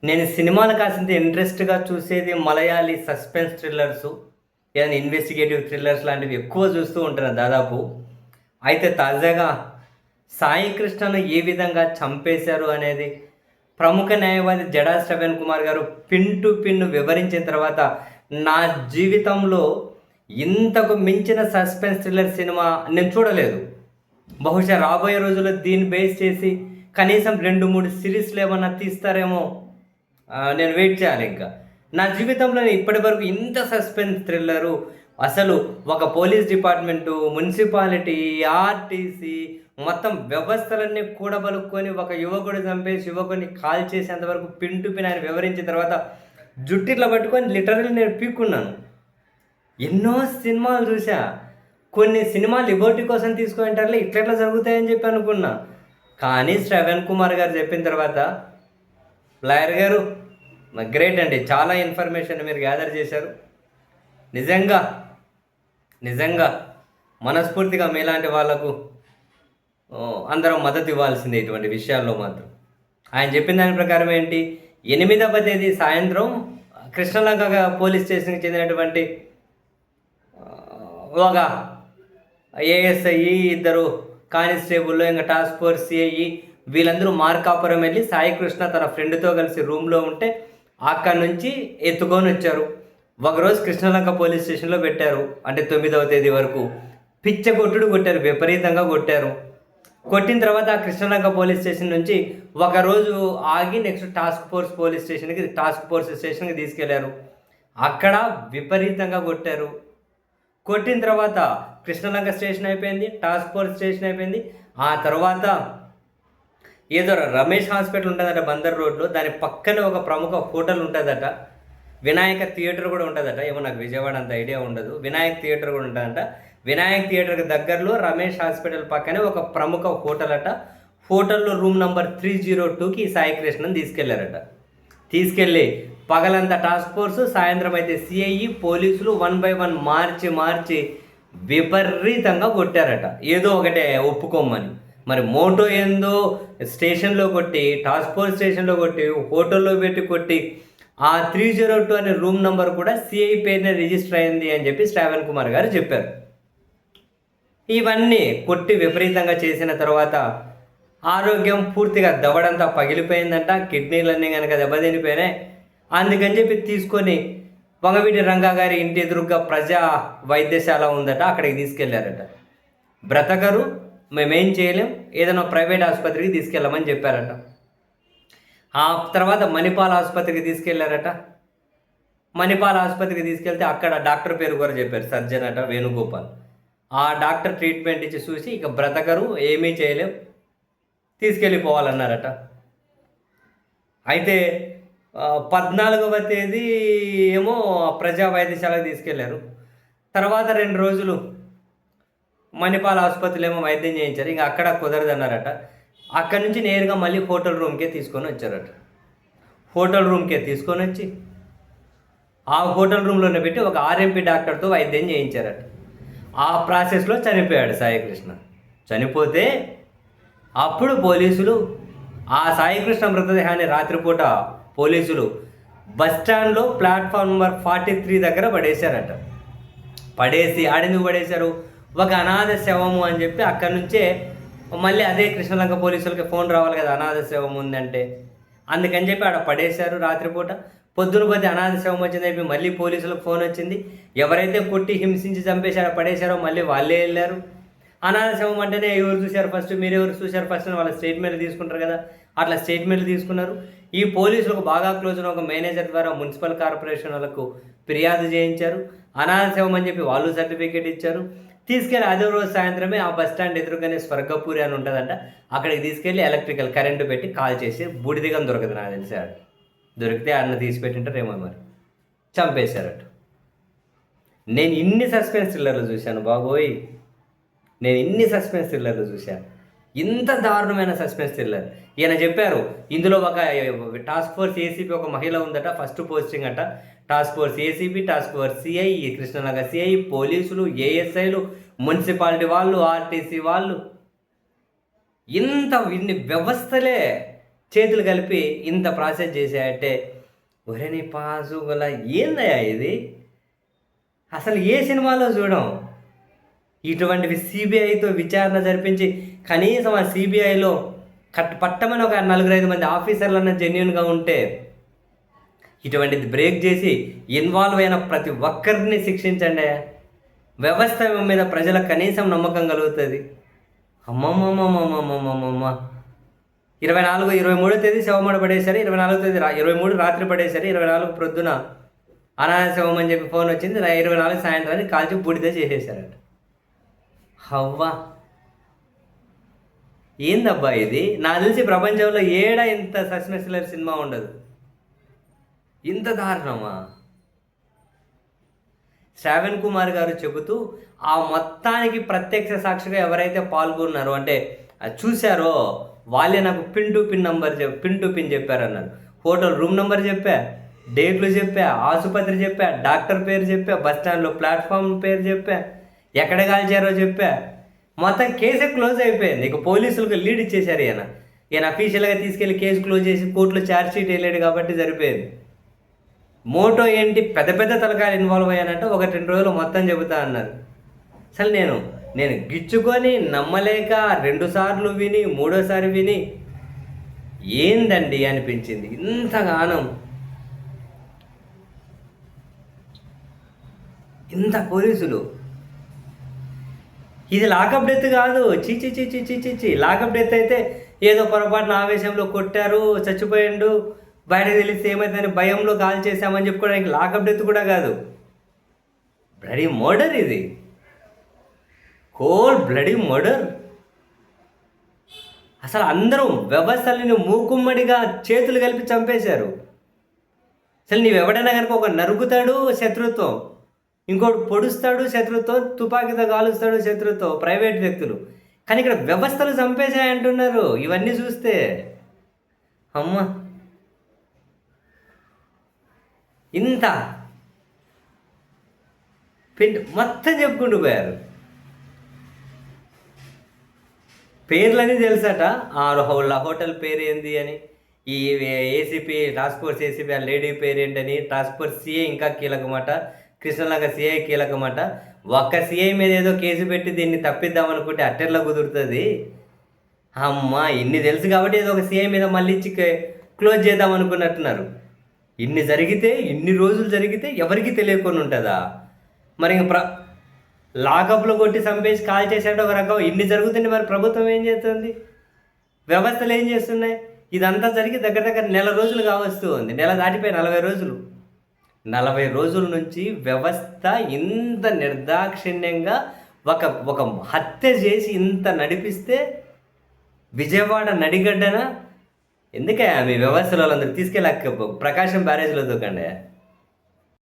నేను సినిమాలు కాసింత ఇంట్రెస్ట్‌గా చూసేది మలయాళీ సస్పెన్స్ థ్రిల్లర్సు, ఏదైనా ఇన్వెస్టిగేటివ్ థ్రిల్లర్స్ లాంటివి ఎక్కువ చూస్తూ ఉంటాను దాదాపు. అయితే తాజాగా సాయి కృష్ణను ఏ విధంగా చంపేశారు అనేది ప్రముఖ న్యాయవాది జడా శ్రవణ్ కుమార్ గారు పిన్ టు పిన్ వివరించిన తర్వాత నా జీవితంలో ఇంతకు మించిన సస్పెన్స్ థ్రిల్లర్ సినిమా నేను చూడలేదు. బహుశా రాబోయే రోజుల్లో దీన్ని బేస్ చేసి కనీసం 2, 3 సిరీస్‌లు ఏమన్నా తీస్తారేమో. నేను వెయిట్ చేయాలి ఇంకా. నా జీవితంలో ఇప్పటివరకు ఇంత సస్పెన్స్ థ్రిల్లరు, అసలు ఒక పోలీస్ డిపార్ట్‌మెంటు, మున్సిపాలిటీ, ఆర్టీసీ మొత్తం వ్యవస్థలన్నీ కూడబలుక్కొని ఒక యువకుడు చంపేసి యువకుడిని కాల్చేసేంత వరకు పిన్ టు పిన్ ఆయన వివరించిన తర్వాత జుట్టిట్లా పట్టుకొని లిటరల్లీ నేను పీక్కున్నాను. ఎన్నో సినిమాలు చూసా. కొన్ని సినిమాలు లిబర్టీ కోసం తీసుకునేటారులే ఇట్లెట్లా జరుగుతాయని చెప్పి అనుకున్నా. కానీ శ్రవణ్ కుమార్ గారు చెప్పిన తర్వాత లాయర్ గారు గ్రేట్ అండి. చాలా ఇన్ఫర్మేషన్ మీరు గ్యాదర్ చేశారు. నిజంగా నిజంగా మనస్ఫూర్తిగా మీలాంటి వాళ్ళకు అందరం మద్దతు ఇవ్వాల్సిందే ఇటువంటి విషయాల్లో మాత్రం. ఆయన చెప్పిన దాని ప్రకారం ఏంటి, 8వ తేదీ సాయంత్రం కృష్ణలంక పోలీస్ స్టేషన్కి చెందినటువంటి ఒక ఏఎస్ఐ, 2 కానిస్టేబుల్, ఇంకా టాస్క్ ఫోర్స్ సిఐ వీళ్ళందరూ మార్కాపురం వెళ్ళి సాయికృష్ణ తన ఫ్రెండ్తో కలిసి రూమ్లో ఉంటే అక్కడి నుంచి ఎత్తుకొని వచ్చారు. ఒకరోజు కృష్ణలంక పోలీస్ స్టేషన్లో పెట్టారు. అంటే 9వ తేదీ వరకు పిచ్చ కొట్టుడు కొట్టారు, విపరీతంగా కొట్టారు. కొట్టిన తర్వాత ఆ కృష్ణలంక పోలీస్ స్టేషన్ నుంచి ఒకరోజు ఆగి నెక్స్ట్ టాస్క్ ఫోర్స్ స్టేషన్కి తీసుకెళ్లారు. అక్కడ విపరీతంగా కొట్టారు. కొట్టిన తర్వాత కృష్ణలంక స్టేషన్ అయిపోయింది, టాస్క్ ఫోర్స్ స్టేషన్ అయిపోయింది. ఆ తర్వాత ఏదో రమేష్ హాస్పిటల్ ఉంటుందట బందర్ రోడ్లో, దాని పక్కనే ఒక ప్రముఖ హోటల్ ఉంటుందట, వినాయక థియేటర్ కూడా ఉంటుందట. ఏమో నాకు విజయవాడ అంత ఐడియా ఉండదు. వినాయక్ థియేటర్ కూడా ఉంటుందట. వినాయక్ థియేటర్కి దగ్గరలో రమేష్ హాస్పిటల్ పక్కనే ఒక ప్రముఖ హోటల్ అట. హోటల్లో రూమ్ నెంబర్ 302కి సాయి కృష్ణని తీసుకెళ్లారట. తీసుకెళ్ళి పగలంతా టాస్క్ ఫోర్సు, సాయంత్రం అయితే సిఐ, పోలీసులు 1 by 1 మార్చి విపరీతంగా కొట్టారట. ఏదో ఒకటే ఒప్పుకోమని. మరి మోటో ఏందో స్టేషన్లో కొట్టి, టాస్క్ ఫోర్స్ స్టేషన్లో కొట్టి, హోటల్లో పెట్టి కొట్టి, ఆ 302 అనే రూమ్ నెంబర్ కూడా సిఐ పేరునే రిజిస్టర్ అయింది అని చెప్పి శ్రావణ్ కుమార్ గారు చెప్పారు. ఇవన్నీ కొట్టి విపరీతంగా చేసిన తర్వాత ఆరోగ్యం పూర్తిగా దవడంతా పగిలిపోయిందంట, కిడ్నీలన్నీ కనుక దెబ్బతినిపోయినాయి. అందుకని చెప్పి తీసుకొని వంగవీటి రంగా గారి ఇంటి ఎదురుగా ప్రజా వైద్యశాల ఉందట, అక్కడికి తీసుకెళ్లారట. బ్రతకరు, మేమేం చేయలేం, ఏదైనా ప్రైవేట్ ఆసుపత్రికి తీసుకెళ్ళమని చెప్పారట. ఆ తర్వాత మణిపాల్ ఆసుపత్రికి తీసుకెళ్లారట. మణిపాల్ ఆసుపత్రికి తీసుకెళ్తే అక్కడ డాక్టర్ పేరు కూడా చెప్పారు, సర్జన్ అట వేణుగోపాల్. ఆ డాక్టర్ ట్రీట్మెంట్ ఇచ్చి చూసి ఇక బ్రతకరు, ఏమీ చేయలేం, తీసుకెళ్ళిపోవాలన్నారట. అయితే 14వ తేదీ ఏమో ప్రజా వైద్యశాలకు తీసుకెళ్లారు. తర్వాత 2 రోజులు మణిపాల్ ఆసుపత్రిలో ఏమో వైద్యం చేయించారు. ఇంకా అక్కడ కుదరదన్నారట. అక్కడి నుంచి నేరుగా మళ్ళీ హోటల్ రూమ్కే తీసుకొని వచ్చారట. హోటల్ రూమ్కే తీసుకొని వచ్చి ఆ హోటల్ రూమ్లోనే పెట్టి ఒక ఆర్ఎంపీ డాక్టర్తో వైద్యం చేయించారట. ఆ ప్రాసెస్లో చనిపోయాడు సాయికృష్ణ. చనిపోతే అప్పుడు పోలీసులు ఆ సాయికృష్ణ మృతదేహాన్ని రాత్రిపూట పోలీసులు బస్టాండ్లో ప్లాట్ఫామ్ నెంబర్ 43 దగ్గర పడేశారట. పడేసి ఆడెందుకు పడేశారు, ఒక అనాథ శవము అని చెప్పి అక్కడి నుంచే మళ్ళీ అదే కృష్ణలంక పోలీసులకి ఫోన్ రావాలి కదా, అనాథ శవం ఉందంటే. అందుకని చెప్పి ఆడ పడేశారు రాత్రిపూట. పొద్దున పోతే అనాథ శవం వచ్చిందని చెప్పి మళ్ళీ పోలీసులకు ఫోన్ వచ్చింది. ఎవరైతే కొట్టి హింసించి చంపేసి ఆడ పడేశారో మళ్ళీ వాళ్ళే వెళ్ళారు. అనాథ శవం అంటేనే ఎవరు చూశారు ఫస్ట్, మీరు ఎవరు చూశారు ఫస్ట్ అని వాళ్ళ స్టేట్మెంట్లు తీసుకుంటారు కదా, అట్లా స్టేట్మెంట్లు తీసుకున్నారు. ఈ పోలీసులకు బాగా క్లోజ్ ఉన్న ఒక మేనేజర్ ద్వారా మున్సిపల్ కార్పొరేషన్ వాళ్ళకు ఫిర్యాదు చేయించారు. అనాథ శవం అని చెప్పి వాళ్ళు సర్టిఫికేట్ ఇచ్చారు. తీసుకెళ్ళి అదే రోజు సాయంత్రమే ఆ బస్టాండ్ ఎదురుగానే స్వర్గపూరి అని ఉంటుందంట, అక్కడికి తీసుకెళ్ళి ఎలక్ట్రికల్ కరెంటు పెట్టి కాల్ చేసి బూడిదిగా దొరకదు నాకు తెలిసి. ఆడు దొరికితే అన్న తీసిపెట్టింటారేమో, మరి చంపేశారట. నేను ఇన్ని సస్పెన్స్ థ్రిల్లర్లు చూశాను బాబోయ్, నేను ఇన్ని సస్పెన్స్ థ్రిల్లర్లు చూశాను. ఇంత దారుణమైన సస్పెన్స్ థ్రిల్లర్. ఈయన చెప్పారు ఇందులో ఒక టాస్క్ ఫోర్స్ ఏసీపీ ఒక మహిళ ఉందట, ఫస్ట్ పోస్టింగ్ అట. Task force ACP, task force CI, Krishnanagar CI, పోలీసులు, ఏఎస్ఐలు, మున్సిపాలిటీ వాళ్ళు, ఆర్టీసీ వాళ్ళు, ఇన్ని వ్యవస్థలే చేతులు కలిపి ఇంత ప్రాసెస్ చేశాయంటే ఒరే నీ పాసుగుల ఏందయ్యా ఇది? అసలు ఏ సినిమాలో చూడం. ఇటువంటివి సిబిఐతో విచారణ జరిపించి కనీసం ఆ సిబిఐలో పట్టమని ఒక 4-5 మంది ఆఫీసర్లన్న జెన్యున్గా ఉంటే ఇటువంటిది బ్రేక్ చేసి ఇన్వాల్వ్ అయిన ప్రతి ఒక్కరిని శిక్షించండి. వ్యవస్థ మీద ప్రజలకు కనీసం నమ్మకం కలుగుతుంది. అమ్మమ్మమ్మమ్మమ్మమ్మమ్మ 23 తేదీ శవమడ పడేశారు, 24 తేదీ 23 రాత్రి పడేశారు, 24 ప్రొద్దున అనాథ శవం అని చెప్పి ఫోన్ వచ్చింది, 24 సాయంత్రానికి కాల్చి బూడిద చేసేసారట. హవ్వా ఏందబ్బా ఇది? నాకు తెలిసి ప్రపంచంలో ఇంత సస్పెన్స్లర్ సినిమా ఉండదు. ఇంత దారుణమా? శ్రావణ్ కుమార్ గారు చెబుతూ ఆ మొత్తానికి ప్రత్యక్ష సాక్షిగా ఎవరైతే పాల్గొన్నారో అంటే చూశారో వాళ్ళే నాకు పిన్ టు పిన్ చెప్పారన్నారు. హోటల్ రూమ్ నెంబర్ చెప్పా, డేట్లు చెప్పా, ఆసుపత్రి చెప్పా, డాక్టర్ పేరు చెప్పా, బస్ స్టాండ్లో ప్లాట్ఫామ్ పేరు చెప్పా, ఎక్కడ కాల్చారో చెప్పా. మొత్తం కేసు క్లోజ్ అయిపోయింది. ఇక పోలీసులకు లీడ్ ఇచ్చేశారు. ఈయన అఫీషియల్గా తీసుకెళ్లి కేసు క్లోజ్ చేసి కోర్టులో ఛార్జ్షీట్ వేయలేడు కాబట్టి సరిపోయింది. మోటో ఏంటి పెద్ద పెద్ద తలకాయలు ఇన్వాల్వ్ అయ్యానంటే 1-2 రోజులు మొత్తం చెబుతా అన్నారు. అసలు నేను గిచ్చుకొని నమ్మలేక 2 సార్లు విని 3వసారి విని ఏందండి అనిపించింది. ఇంతగానం ఇంత పోలీసులు. ఇది లాకప్ డెత్ కాదు. చీచి లాకప్ డెత్ అయితే ఏదో పొరపాటున ఆవేశంలో కొట్టారు, చచ్చిపోయిండు, బయటకు తెలిస్తే ఏమైందని భయంలో కాల్ చేశామని చెప్పుకోవడానికి లాకప్ డెత్ కూడా కాదు. బ్లడీ మర్డర్ ఇది. Cold bloody murder. అసలు అందరూ వ్యవస్థలని మూకుమ్మడిగా చేతులు కలిపి చంపేశారు. అసలు నీవెవడైనా కనుక ఒక నరుకుతాడు శత్రుత్వం, ఇంకోటి పొడుస్తాడు శత్రుత్వం, తుపాకీతో కాలుస్తాడు శత్రుత్వం, ప్రైవేట్ వ్యక్తులు. కానీ ఇక్కడ వ్యవస్థలు చంపేశాయంటున్నారు. ఇవన్నీ చూస్తే అమ్మ ఇంత మొత్తం చెప్పుకుంటూ పోయారు. పేర్లని తెలుసట. ఆ హోటల్ పేరు ఏంది అని, ఈ ఏసీపీ టాస్క్ ఫోర్స్ ఏసీపీ ఆ లేడీ పేరు ఏంటని, టాస్క్ ఫోర్స్ సిఐ ఇంకా కీలకమాట, కృష్ణలాగా సిఐ కీలకమాట. ఒక్క సిఐ మీద ఏదో కేసు పెట్టి దీన్ని తప్పిద్దామనుకుంటే అట్టెర్లా కుదురుతుంది. అమ్మ ఇన్ని తెలుసు కాబట్టి ఏదో ఒక సిఐ మీద మళ్ళీ ఇచ్చి క్లోజ్ చేద్దాం అనుకున్నట్టున్నారు. ఇన్ని రోజులు జరిగితే ఎవరికి తెలియకుండా ఉంటుందా? మరి ఇంక లాకప్లో కొట్టి చంపేసి కాల్ చేసేట ఒక రకం. ఇన్ని జరుగుతుంది, మరి ప్రభుత్వం ఏం చేస్తుంది? వ్యవస్థలు ఏం చేస్తున్నాయి? ఇదంతా జరిగి దగ్గర నెల రోజులు కావస్తూ ఉంది. నెల దాటిపోయి 40 రోజులు. 40 రోజుల నుంచి వ్యవస్థ ఇంత నిర్దాక్షిణ్యంగా ఒక హత్య చేసి ఇంత నడిపిస్తే విజయవాడ నడిగడ్డన ఎందుకే మీ వ్యవస్థలో వాళ్ళందరూ తీసుకెళ్ళక ప్రకాశం బ్యారేజ్లో దూకండి.